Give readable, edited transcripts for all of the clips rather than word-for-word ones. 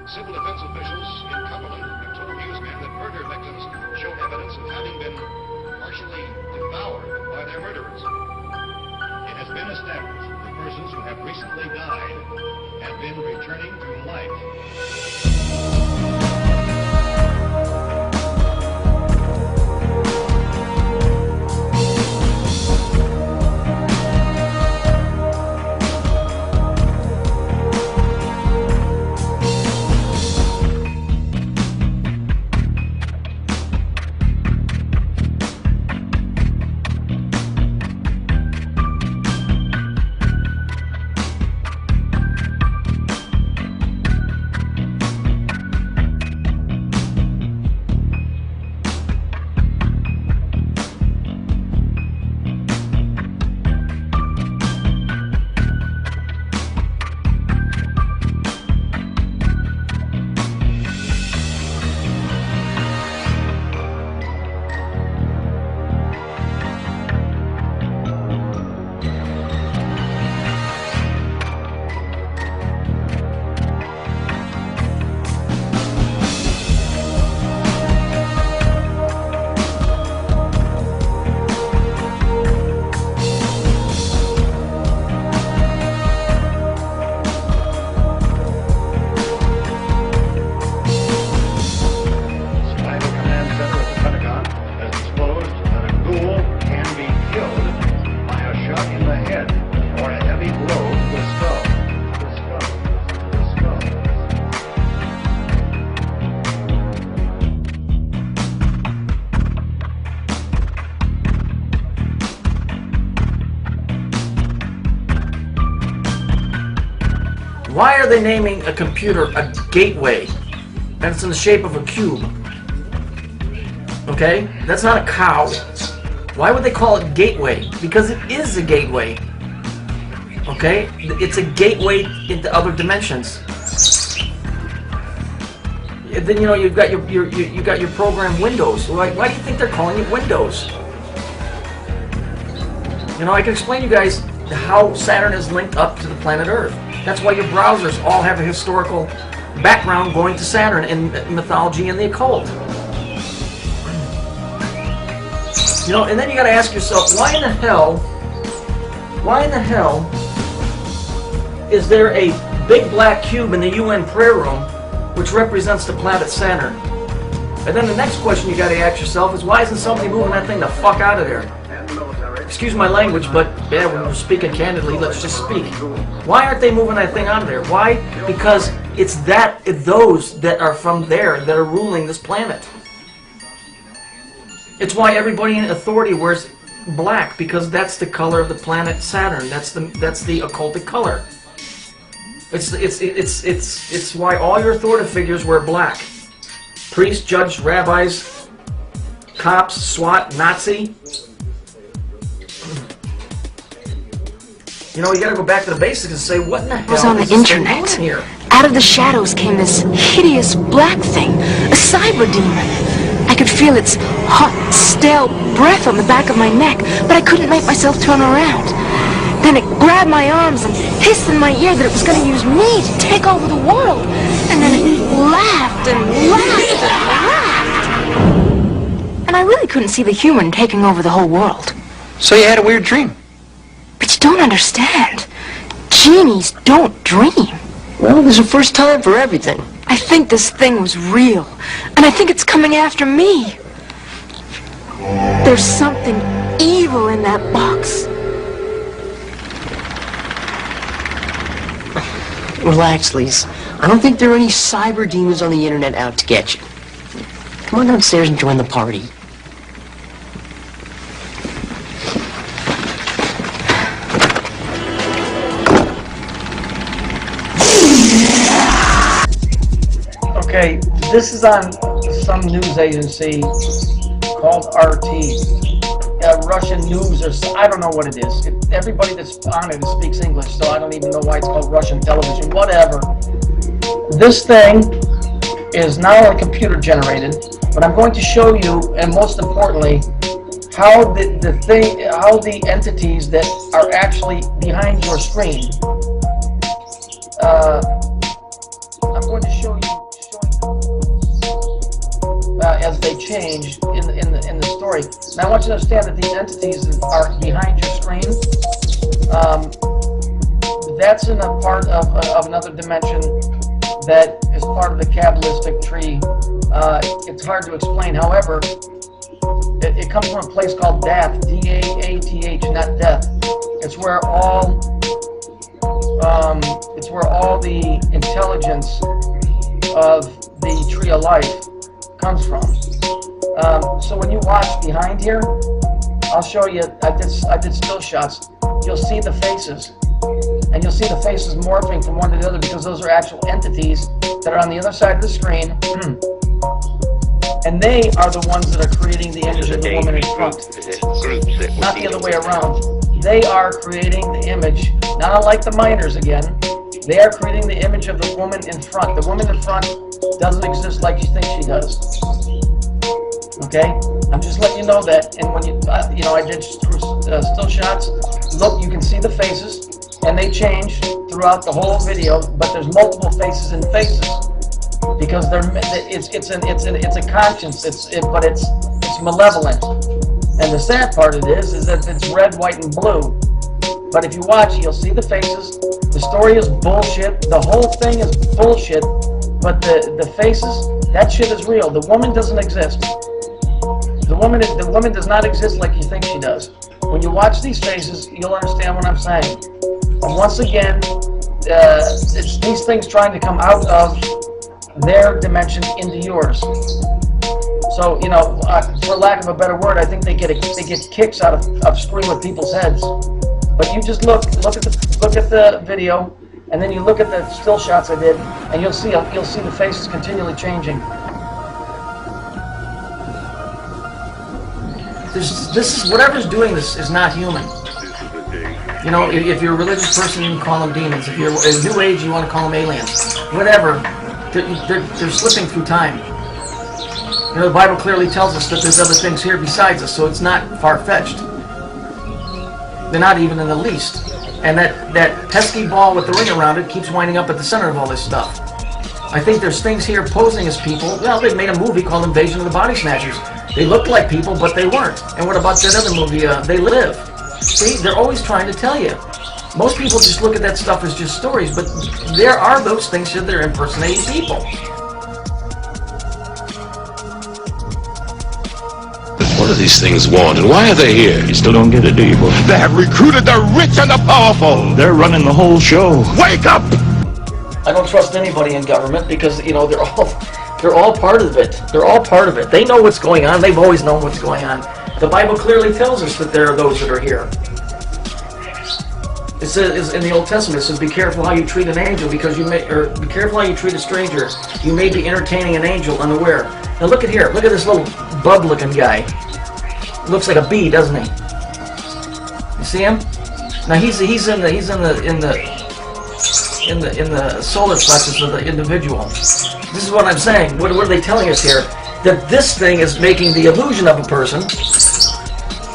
Civil defense officials in Cumberland have told newsmen that murder victims show evidence of having been partially devoured by their murderers. It has been established that persons who have recently died have been returning to life. Why are they naming a computer a gateway? And it's in the shape of a cube. Okay? That's not a cow. Why would they call it gateway? Because it is a gateway. Okay? It's a gateway into other dimensions. Then you know you've got your program Windows. Why do you think they're calling it Windows? You know, I can explain to you guys how Saturn is linked up to the planet Earth. That's why your browsers all have a historical background going to Saturn in mythology and the occult. You know, and then you got to ask yourself, why in the hell is there a big black cube in the UN prayer room which represents the planet Saturn? And then the next question you got to ask yourself is, why isn't somebody moving that thing the fuck out of there? Excuse my language, but yeah, when we're speaking candidly, let's just speak. Why aren't they moving that thing out of there? Why? Because it's those that are from there that are ruling this planet. It's why everybody in authority wears black, because that's the color of the planet Saturn. That's the occultic color. It's why all your authoritative figures wear black. Priests, judges, rabbis, cops, SWAT, Nazi. You know, you gotta go back to the basics and say, what in the hell was on the internet. Here? Out of the shadows came this hideous black thing, a cyber demon. I could feel its hot, stale breath on the back of my neck, but I couldn't make myself turn around. Then it grabbed my arms and hissed in my ear that it was going to use me to take over the world. And then it laughed and laughed and laughed. And I really couldn't see the humor in taking over the whole world. So you had a weird dream? But you don't understand. Genies don't dream. Well, there's a first time for everything. I think this thing was real, and I think it's coming after me. There's something evil in that box. Relax, Lise. I don't think there are any cyber demons on the internet out to get you. Come on downstairs and join the party. Okay, this is on some news agency called RT. Russian news, or I don't know what it is. Everybody that's on it speaks English, so I don't even know why it's called Russian television. Whatever. This thing is not only computer generated, but I'm going to show you, and most importantly, how the entities that are actually behind your screen. I'm going to show you as they change in the story. Now I want you to understand that these entities are behind your screen. That's in a part of another dimension that is part of the Kabbalistic tree. It's hard to explain. However, it comes from a place called Dath, D-A-A-T-H, not death. It's where all the intelligence of the tree of life comes from. So when you watch behind here, I'll show you. I did still shots. You'll see the faces, and you'll see the faces morphing from one to the other because those are actual entities that are on the other side of the screen, and they are the ones that are creating the image of the woman in front, not the other way around. They are creating the image, not unlike the miners again. They are creating the image of the woman in front. The woman in front doesn't exist like you think she does. Okay? I'm just letting you know that. And when I did still shots. Look, you can see the faces, and they change throughout the whole video. But there's multiple faces in faces because it's a conscience. But it's malevolent. And the sad part of it is that it's red, white, and blue. But if you watch, you'll see the faces. The story is bullshit. The whole thing is bullshit. But the faces, that shit is real. The woman doesn't exist. The woman does not exist like you think she does. When you watch these faces, you'll understand what I'm saying. And once again, it's these things trying to come out of their dimension into yours. So, for lack of a better word, I think they get kicks out of screwing with people's heads. But you just look at the video, and then you look at the still shots I did, and you'll see the faces continually changing. This is whatever's doing this is not human. If you're a religious person, you can call them demons. If you're a New Age, you want to call them aliens. Whatever, they're slipping through time. The Bible clearly tells us that there's other things here besides us, so it's not far-fetched. They're not even in the least. And that pesky ball with the ring around it keeps winding up at the center of all this stuff. I think there's things here posing as people. Well, they made a movie called Invasion of the Body Snatchers. They looked like people, but they weren't. And what about that other movie, They Live? See, they're always trying to tell you. Most people just look at that stuff as just stories, but there are those things that they're impersonating people. What do these things want, and why are they here? You still don't get it, do you, boy? They have recruited the rich and the powerful. They're running the whole show. Wake up! I don't trust anybody in government because, they're all part of it. They're all part of it. They know what's going on. They've always known what's going on. The Bible clearly tells us that there are those that are here. It says in the Old Testament, it says, "Be careful how you treat an angel, because be careful how you treat a stranger. You may be entertaining an angel unaware." Now look at here. Look at this little bug-looking guy. Looks like a bee, doesn't he? You see him? Now he's in the solar plexus of the individual. This is what I'm saying. What are they telling us here? That this thing is making the illusion of a person,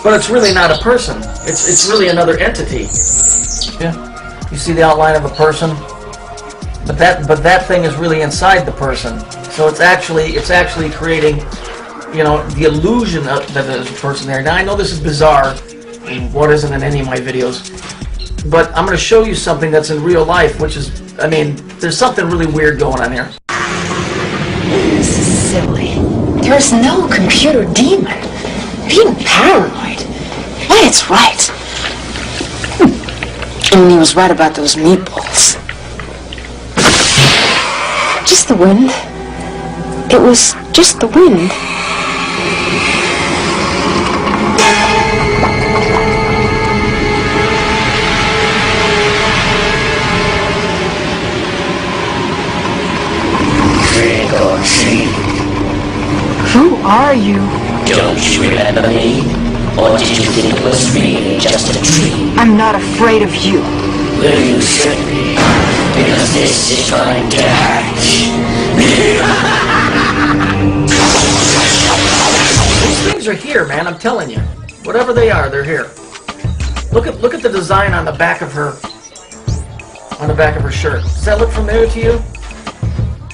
but it's really not a person. It's really another entity. Yeah. You see the outline of a person, but that thing is really inside the person. So it's actually creating, the illusion that there's a person there. Now I know this is bizarre, and what isn't in any of my videos, but I'm going to show you something that's in real life, which is, there's something really weird going on here. This is silly. There's no computer demon. Being paranoid. Why, it's right. And he was right about those meatballs. Just the wind. It was just the wind. Who are you? Don't you remember me? Or did you think it was really just a dream? I'm not afraid of you. Well, you should be, because this is trying to hatch. These things are here, man, I'm telling you. Whatever they are, they're here. Look at the design on the back of her shirt. Does that look familiar to you?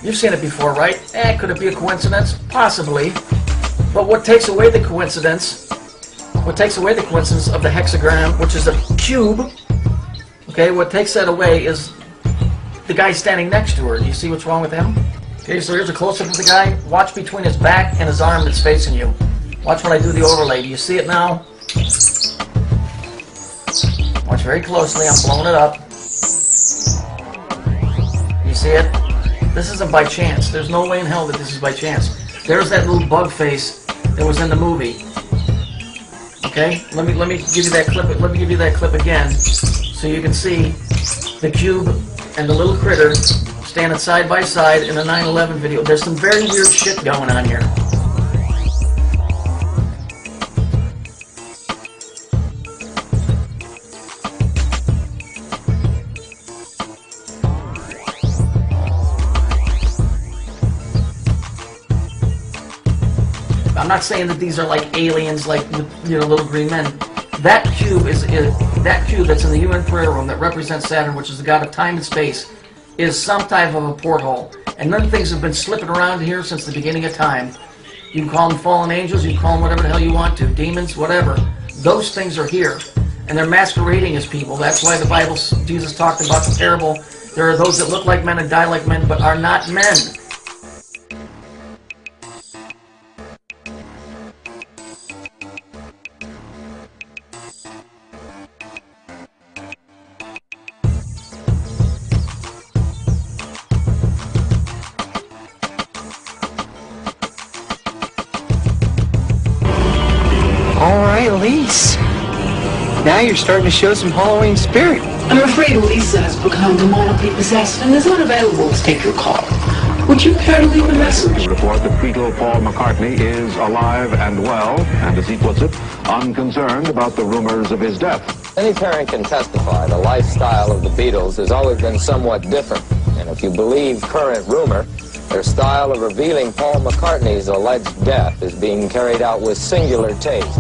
You've seen it before, right? Could it be a coincidence? Possibly. But what takes away the coincidence, of the hexagram, which is a cube, okay, what takes that away is the guy standing next to her. Do you see what's wrong with him? Okay, so here's a close-up of the guy. Watch between his back and his arm that's facing you. Watch when I do the overlay. Do you see it now? Watch very closely. I'm blowing it up. You see it? This isn't by chance. There's no way in hell that this is by chance. There's that little bug face that was in the movie. Okay? Let me give you that clip. Let me give you that clip again, so you can see the cube and the little critter standing side by side in a 9/11 video. There's some very weird shit going on here. I'm not saying that these are like aliens, like, you know, little green men. That cube that cube that's in the UN prayer room that represents Saturn, which is the god of time and space, is some type of a porthole. And none of things have been slipping around here since the beginning of time. You can call them fallen angels, you can call them whatever the hell you want to, demons, whatever. Those things are here, and they're masquerading as people. That's why the Bible, Jesus talked about the parable. There are those that look like men and die like men, but are not men. Elise, now you're starting to show some Halloween spirit. I'm afraid Elisa has become demonically possessed and is unavailable to take your call. Would you care to leave a message? Report that Beatle Paul McCartney is alive and well, and as he puts it, unconcerned about the rumors of his death. Any parent can testify the lifestyle of the Beatles has always been somewhat different, and if you believe current rumor, their style of revealing Paul McCartney's alleged death is being carried out with singular taste.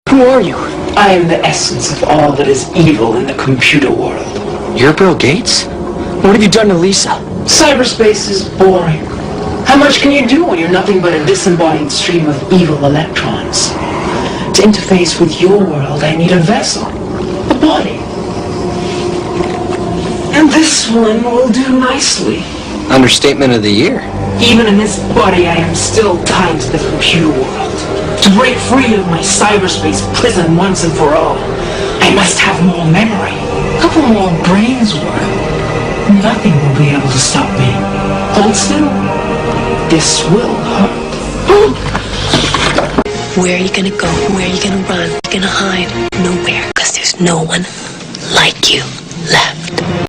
Who are you? I am the essence of all that is evil in the computer world. You're Bill Gates? What have you done to Lisa? Cyberspace is boring. How much can you do when you're nothing but a disembodied stream of evil electrons? To interface with your world, I need a vessel, a body. And this one will do nicely. Understatement of the year. Even in this body, I am still tied to the computer world. To break free of my cyberspace prison once and for all, I must have more memory. A couple more brains work. Nothing will be able to stop me. Hold still. This will hurt. Where are you gonna go? Where are you gonna run? You're gonna hide? Nowhere, because there's no one like you left.